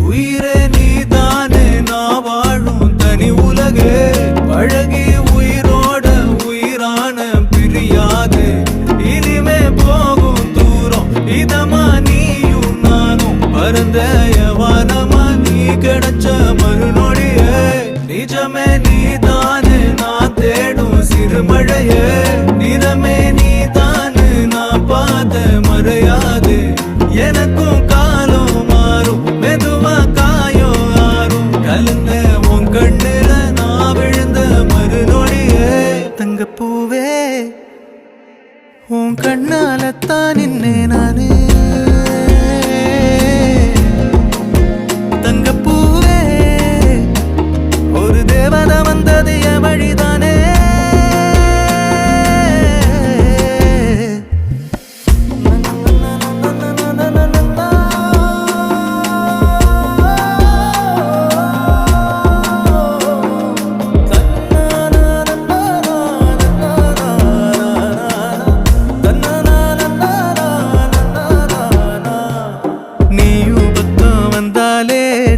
உயிரே நீதானே நான் வாழும் தனி உலகே பழகி உயிரோட உயிரான பிரியாது இனிமே போகும் தூரம் இதமா நீயும் நானும் பரந்த யவானமா நீ கிடைச்ச மறுநொடியே நிஜமே நீதானே நான் தேடும் சிறுமழையே நிறமே நீதானே நான் பார்த்த மறையாது எனக்கும் காலம் மாறும் மெதுவா காயம் ஆறும் கலந்த உன் கண்ணுல நான் விழுந்த மறுநொடியே தங்கப்பூவே உன் கண்ணாலத்தான் நின்னே நானே தங்கப்பூவே ஒரு தேவதை வந்தது என் வழிதானே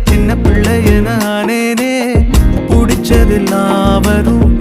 சின்ன பிள்ளைய நானேனே பிடிச்சதெல்லாம் வரும்